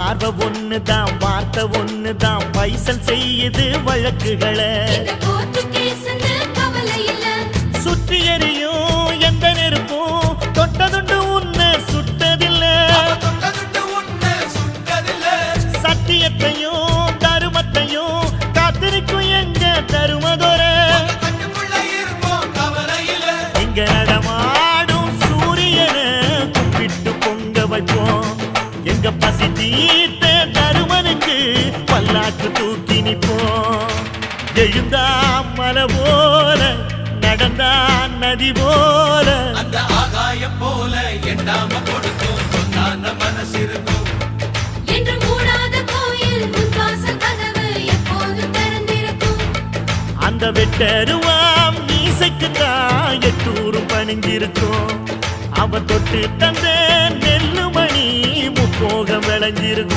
பார்வை ஒண்ணுதான் வார்த்தை ஒண்ணுதான் பைசல் செய்யுது வழக்குகளை சுற்றி எறியும் எந்த நெருப்பும் தொட்டதுண்டு உன்னை சுட்டதில்லை சத்தியத்தையும் தருமத்தையும் காத்திருக்கும் எங்க தருமதொர இங்க நடமாடும் சூரியனை கும்பிட்டு பொங்க வைப்போம் எங்க பசி தீர்த்த தருமனுக்கு பல்லாக்கு தூக்கி நிற்போம் எழுந்தா மலை போல நடந்தா நதி போல அந்த ஆகாயம் போல எண்ணாம கொடுக்கும் சொன்னான மனசு இருக்கும் என்று மூடாத கோயில் முன்வாசல் கதவு எப்போதும் திறந்திருக்கும் அந்த வெட்டருவாம் மீசைக்கு தான் எட்டூரும் பணிஞ்சிருக்கும் அவ தொட்டு தந்த நெல்லுமணி முப்போகம் விளைஞ்சிருக்கும்